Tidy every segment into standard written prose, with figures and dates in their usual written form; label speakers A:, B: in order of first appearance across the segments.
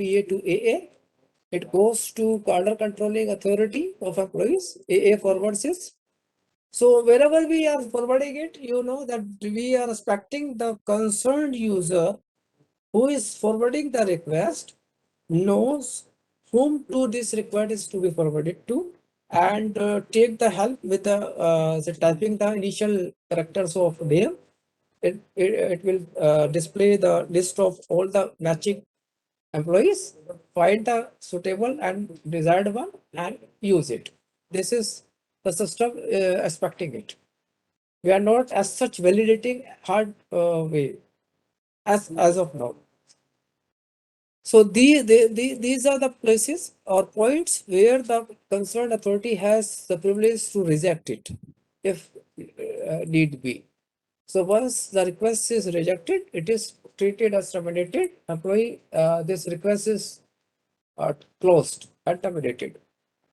A: PA to AA. It goes to Cadre Controlling Authority of Employees. AA forwards it. So wherever we are forwarding it, you know that we are expecting the concerned user who is forwarding the request knows whom to this request is to be forwarded to, and take the help with the typing the initial characters of name. It will display the list of all the matching employees, find the suitable and desired one and use it. This is the system expecting it. We are not as such validating hard way as of now. So these are the places or points where the concerned authority has the privilege to reject it if need be. So once the request is rejected, it is treated as terminated. Employee, this request is closed and terminated.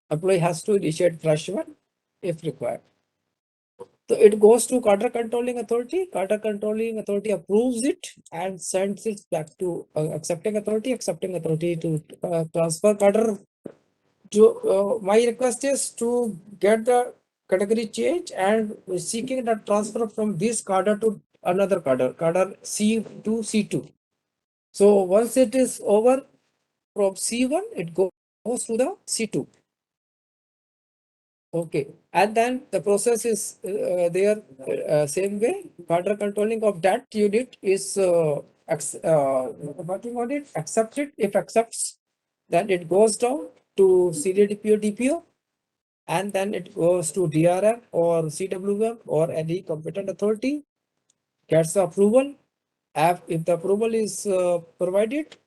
A: Employee has to initiate fresh one if required. So it goes to Cadre Controlling Authority. Cadre Controlling Authority approves it and sends it back to accepting authority to transfer cadre. My request is to get the category change and seeking the transfer from this cadre to another cadre C to C2. So once it is over from C1, it goes to the C2. Okay, and then the process is there same way. Cadre controlling of that unit is what you want it accepted. If accepts, then it goes down to senior DPO DPO, and then it goes to DRM or CWM or any competent authority, gets the approval. If the approval is provided,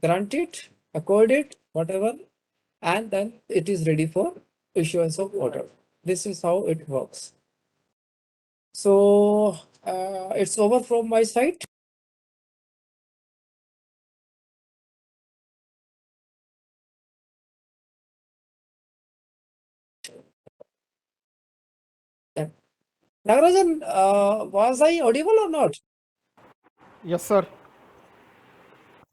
A: granted, accorded, whatever, and then it is ready for issuance of order. This is how it works. So it's over from my side. Nagarajan, was I audible or not?
B: Yes, sir.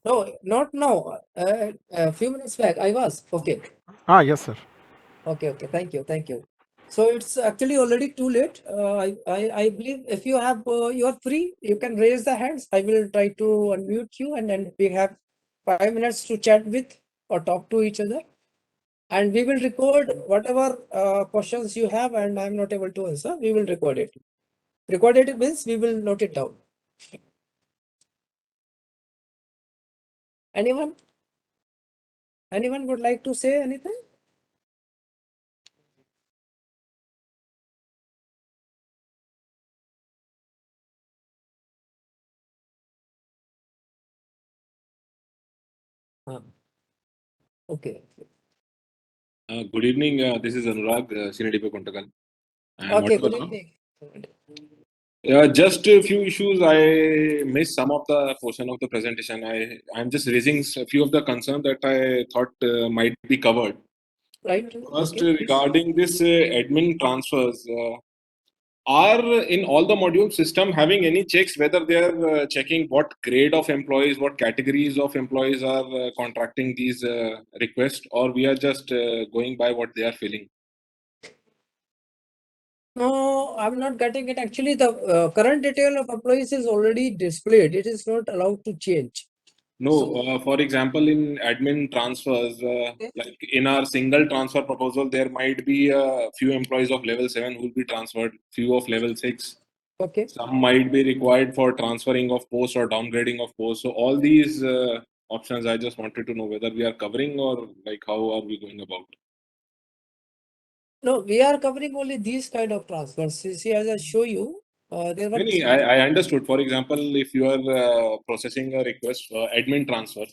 A: No, not now. A few minutes back, I was. Okay.
B: Yes, sir.
A: Okay. Thank you. So it's actually already too late. I believe if you have you are free, you can raise the hands. I will try to unmute you, and then we have 5 minutes to chat with or talk to each other. And we will record whatever questions you have, and I'm not able to answer. We will record it. Record it means we will note it down. Anyone? Anyone would like to say anything? Okay.
C: Good evening. This is Anurag, Senior DPO Kontakal.
A: Okay. Good evening.
C: Just a few issues. I missed some of the portion of the presentation. I'm just raising a few of the concerns that I thought might be covered.
A: Right.
C: First,
A: Okay.
C: regarding this admin transfers, are in all the module system having any checks whether they are checking what grade of employees, what categories of employees are contracting these requests, or we are just going by what they are filling?
A: No, I'm not getting it. Actually, the current detail of employees is already displayed. It is not allowed to change.
C: No, for example, in admin transfers, like in our single transfer proposal, there might be a few employees of level 7 who will be transferred, few of level 6.
A: Okay.
C: Some might be required for transferring of posts or downgrading of posts. So all these options, I just wanted to know whether we are covering or like how are we going about?
A: No, we are covering only these kind of transfers. See, as I show you, there were.
C: I understood. For example, if you are processing a request for admin transfer,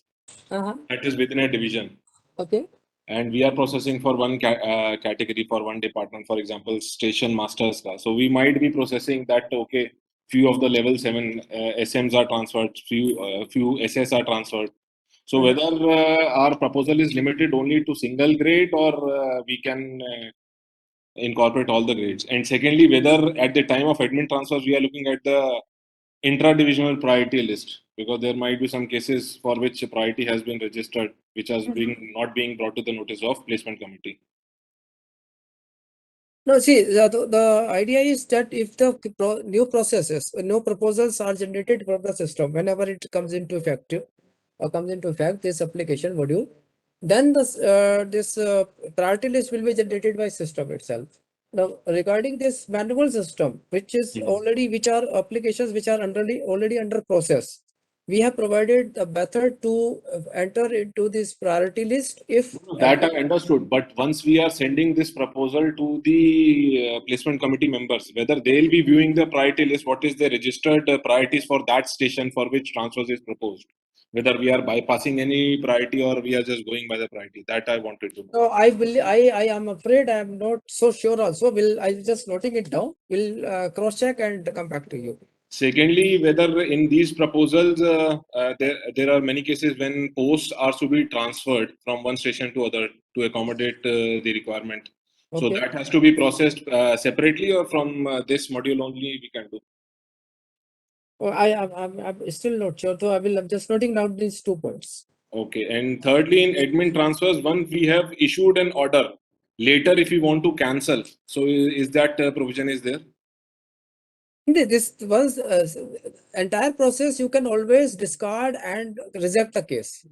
C: that is within a division.
A: Okay.
C: And we are processing for one category for one department, for example, station masters ka. So we might be processing that. Okay, few of the level 7 SMs are transferred, few SS are transferred. So whether our proposal is limited only to single grade or we can incorporate all the grades. And secondly, whether at the time of admin transfers we are looking at the intra-divisional priority list. because there might be some cases for which a priority has been registered, which has been not being brought to the notice of placement committee.
A: No, see, the idea is that if the new processes, new proposals are generated from the system, whenever it comes into effect, this application module, then this priority list will be generated by system itself. Now, regarding this manual system, which is which are applications which are already under process, we have provided a method to enter into this priority list if
C: That I understood, but once we are sending this proposal to the placement committee members, whether they'll be viewing the priority list, what is the registered priorities for that station for which transfers is proposed, whether we are bypassing any priority or we are just going by the priority, that I wanted to know.
A: So I am afraid I am not so sure also. I just noting it down. We'll cross check and come back to you.
C: Secondly, whether in these proposals, there are many cases when posts are to be transferred from one station to other to accommodate the requirement. So
A: Okay.
C: that has to be processed separately, or from this module only we can do.
A: Oh, I'm still not sure. So I'm just noting down these 2 points.
C: Okay. And thirdly, in admin transfers, once we have issued an order, later if we want to cancel, so is that provision is there?
A: This was entire process. You can always discard and reject the case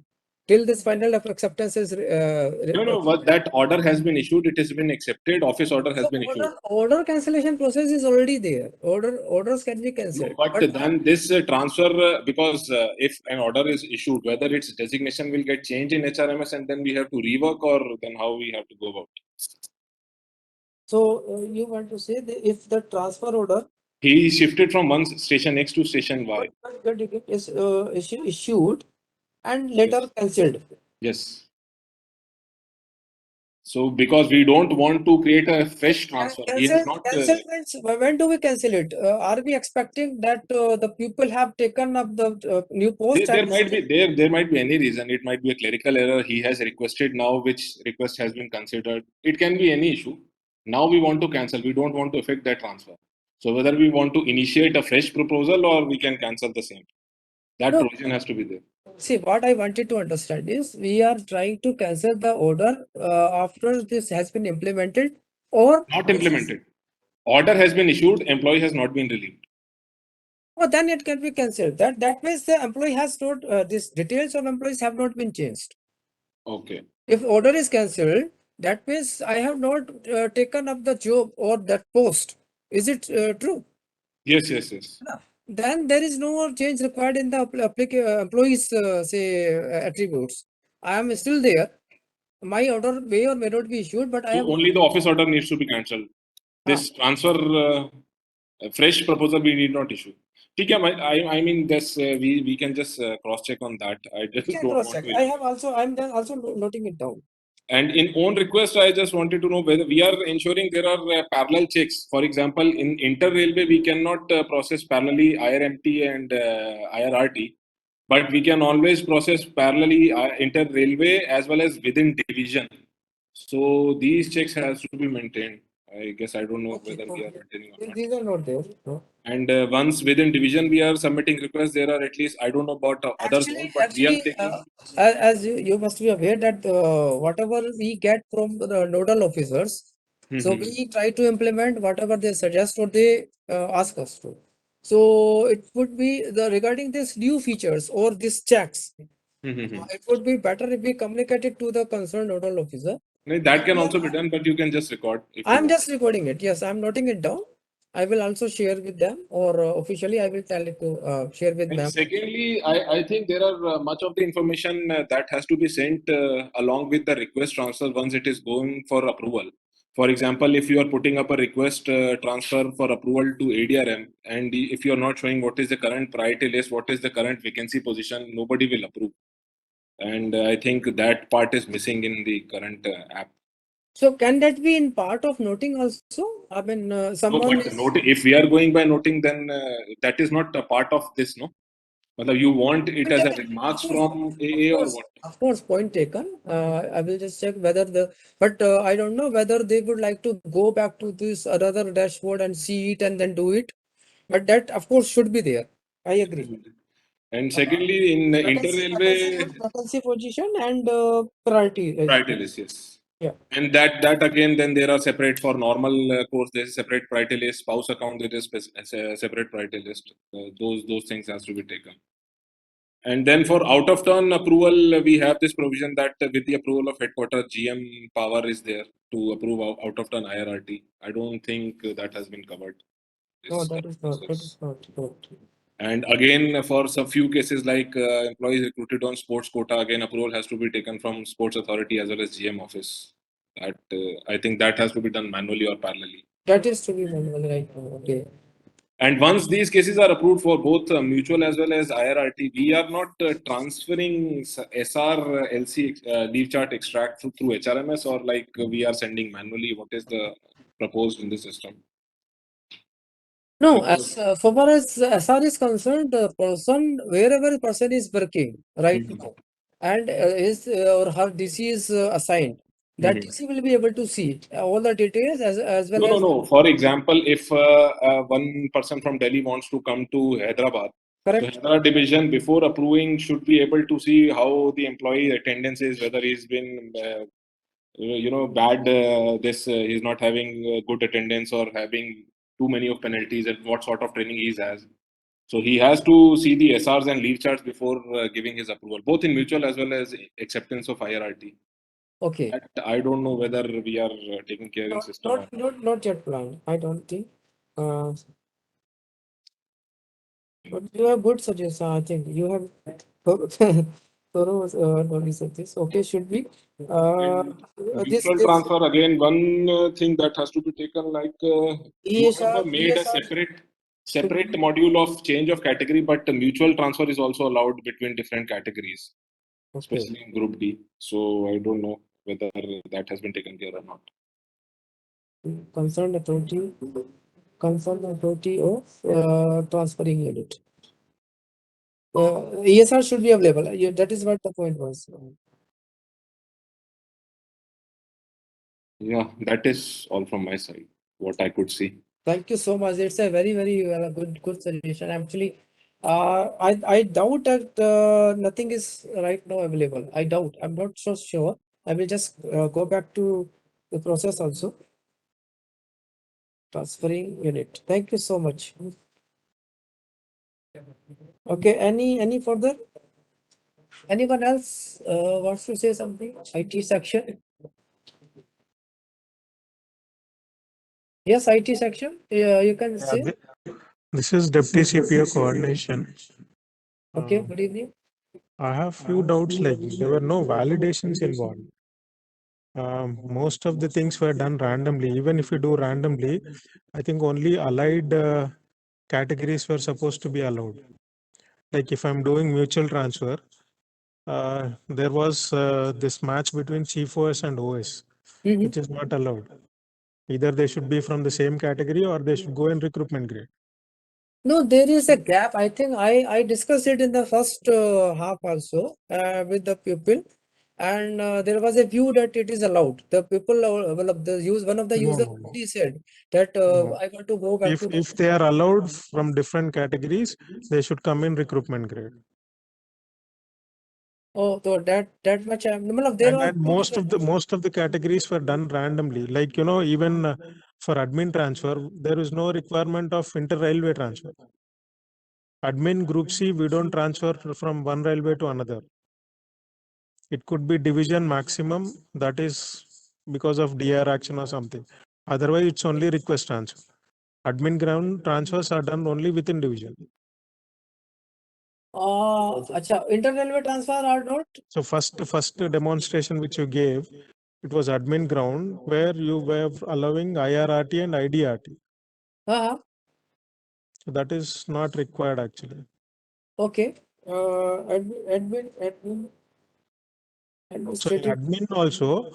A: till this final acceptance is.
C: No, but that order has been issued. It has been accepted. Office order has
A: So
C: been issued.
A: order cancellation process is already there. Orders can be
C: No,
A: cancelled.
C: but then this transfer, because if an order is issued, whether its designation will get changed in HRMS and then we have to rework, or then how we have to go about.
A: So you want to say that if the transfer order
C: He shifted from one station X to station Y.
A: is issued and later cancelled.
C: Yes. So because we don't want to create a fresh transfer, he has not.
A: Cancelments, when do we cancel it? Are we expecting that the people have taken up the new post?
C: There might be any reason. It might be a clerical error. He has requested now, which request has been considered. It can be any issue. Now we want to cancel. We don't want to affect that transfer. So whether we want to initiate a fresh proposal or we can cancel the same. That
A: No.
C: provision has to be there.
A: See, what I wanted to understand is we are trying to cancel the order after this has been implemented or
C: Not implemented. Order has been issued. Employee has not been relieved.
A: Oh, then it can be cancelled. That means the employee has not these details of employees have not been changed.
C: Okay.
A: If order is cancelled, that means I have not taken up the job or that post. Is it true?
C: Yes.
A: Then there is no more change required in the employees attributes. I am still there. My order may or may not be issued, but I
C: So
A: have
C: only the office order needs to be cancelled. This transfer, fresh proposal we need not issue. I mean, this we can just cross check on that. I just don't want to.
A: I'm then also noting it down.
C: And in own request, I just wanted to know whether we are ensuring there are parallel checks. For example, in inter railway, we cannot process parallelly IRMT and IRRT, but we can always process parallelly inter railway as well as within division. So these checks has to be maintained. I guess I don't know whether we are maintaining or not.
A: These are not there. No.
C: And once within division we are submitting requests, there are at least, I don't know about other zones, but we are taking.
A: As you must be aware that whatever we get from the nodal officers, so we try to implement whatever they suggest or they ask us to. So it would be regarding this new features or these checks. It would be better if we communicate it to the concerned nodal officer.
C: That can also be done, but you can just record.
A: I'm just recording it. Yes, I'm noting it down. I will also share with them, or officially I will tell it to share with them.
C: Secondly, I think there are much of the information that has to be sent along with the request transfer once it is going for approval. For example, if you are putting up a request transfer for approval to ADRM, and if you are not showing what is the current priority list, what is the current vacancy position, nobody will approve. And I think that part is missing in the current app.
A: So can that be in part of noting also? I mean, someone.
C: If we are going by noting, then that is not a part of this, no? Whether you want it as a remarks from AA or what?
A: Of course, point taken. I will just check whether but I don't know whether they would like to go back to this another dashboard and see it and then do it. But that, of course, should be there. I agree.
C: And secondly, in the inter-railway
A: vacancy position and priority.
C: priority list, yes.
A: Yeah.
C: And that again, then there are separate for normal course. There is separate priority list. Spouse account, there is separate priority list. Those things has to be taken. And then for out of turn approval, we have this provision that with the approval of headquarters, GM power is there to approve out of turn IRRT. I don't think that has been covered.
A: No,
C: This
A: that is not. That
C: process.
A: is not good.
C: And again, for some few cases like employees recruited on sports quota, again approval has to be taken from sports authority as well as GM office. That I think that has to be done manually or parallelly.
A: That is to be manual right now. Okay.
C: And once these cases are approved for both mutual as well as IRRT, we are not transferring SR LC leave chart extract through HRMS, or like we are sending manually. What is the proposed in the system?
A: No, as far as SR is concerned, the person, wherever the person is working right
C: Mhm.
A: now, and his or her DC is assigned, that
C: Mhm.
A: DC will be able to see all the details as well
C: No,
A: as.
C: no, no. For example, if one person from Delhi wants to come to Hyderabad, so
A: Correct.
C: Hyderabad division before approving should be able to see how the employee attendance is, whether he's been, bad. He's not having good attendance or having too many of penalties, and what sort of training he has. So he has to see the SRs and leave charts before giving his approval, both in mutual as well as acceptance of IRRT.
A: Okay.
C: That I don't know whether we are taking care in system or
A: Not yet planned. I don't think. Uh, but you have good suggestion. I think you have thorough knowledge of this. Okay, should be. This
C: mutual transfer again. One thing that has to be taken, like you have made a separate module of change of category, but the mutual transfer is also allowed between different categories,
A: Okay.
C: especially in Group D. So I don't know whether that has been taken care or not.
A: Concerned authority of transferring unit. ESR should be available. That is what the point was.
C: Yeah, that is all from my side. What I could see.
A: Thank you so much. It's a very good suggestion. Actually, I doubt that nothing is right now available. I doubt. I'm not so sure. I will just go back to the process also. Transferring unit. Thank you so much. Okay. Any further? Anyone else wants to say something? IT section. Yes, IT section. Yeah, you can say.
D: This is Deputy CPO coordination.
A: Okay. Good evening.
D: I have few doubts, like there were no validations involved. Most of the things were done randomly. Even if you do randomly, I think only allied categories were supposed to be allowed. Like if I'm doing mutual transfer, there was this match between Chief OS and OS,
A: Mhm.
D: which is not allowed. Either they should be from the same category or they should go in recruitment grade.
A: No, there is a gap. I think I discussed it in the first half also with the pupil, and there was a view that it is allowed. The people, well, one of the
D: No,
A: users
D: no, no.
A: already said that
D: No.
A: I want to go back
D: If
A: to.
D: if they are allowed from different categories, they should come in recruitment grade.
A: Oh, so that much. There was
D: And most of the categories were done randomly. Like even for admin transfer, there is no requirement of inter railway transfer. Admin group C, we don't transfer from one railway to another. It could be division maximum, that is because of DR action or something. Otherwise, it's only request transfer. Admin ground transfers are done only within division.
A: inter-railway transfer or not?
D: So first demonstration which you gave, it was admin ground where you were allowing IRRT and IDRT.
A: Uh-huh.
D: So that is not required actually.
A: Okay. Admin.
D: So in
A: Administrative.
D: admin also,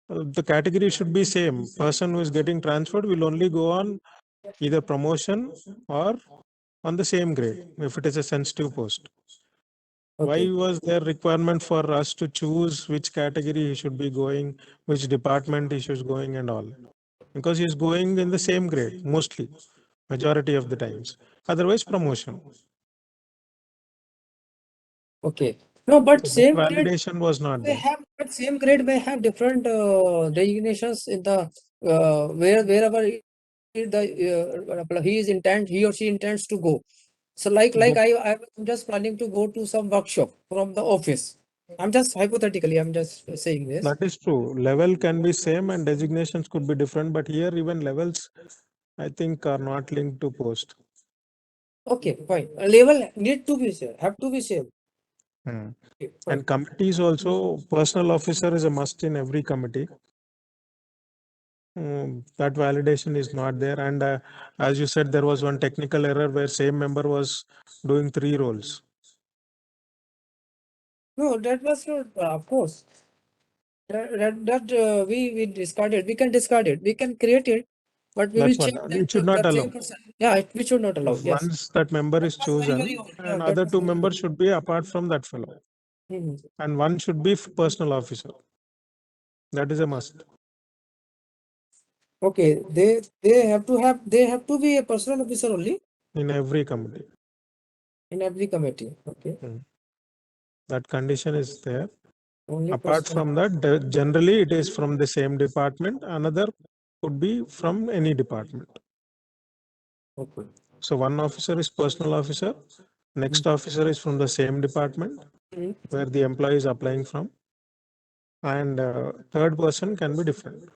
D: the category should be same. Person who is getting transferred will only go on either promotion or on the same grade if it is a sensitive post.
A: Okay.
D: Why was there requirement for us to choose which category he should be going, which department he should going and all? Because he is going in the same grade mostly, majority of the times. Otherwise promotion.
A: Okay. No, but
D: So that
A: same grade
D: validation was not
A: may
D: there.
A: have, but same grade may have different designations in the wherever he or she intends to go. So like
D: That-
A: I'm just planning to go to some workshop from the office. I'm just hypothetically, I'm just saying this.
D: That is true. Level can be same and designations could be different, but here even levels, I think, are not linked to post.
A: Okay, fine. A level need to be same, have to be same.
D: Hmm.
A: Okay, fine.
D: And committees also, personal officer is a must in every committee. That validation is not there. And as you said, there was one technical error where same member was doing 3 roles.
A: No, that was not, of course. We discarded. We can discard it. We can create it, but we will
D: That's what
A: check
D: it should not
A: that same
D: allow.
A: person. Yeah, we should not allow. Yes.
D: Once that member is
A: That was very,
D: chosen,
A: old. Yeah,
D: and
A: that
D: other
A: was
D: 2
A: very
D: members
A: old.
D: should be apart from that fellow.
A: Mhm.
D: And one should be personal officer. That is a must
A: Okay, they have to be a personal officer only
D: in every committee.
A: in every committee. Okay,
D: That condition is there.
A: only
D: Apart
A: personal.
D: from that, generally it is from the same department. Another could be from any department.
A: Okay.
D: So one officer is personal officer. Next officer is from the same department
A: Mhm.
D: where the employee is applying from. And third person can be different.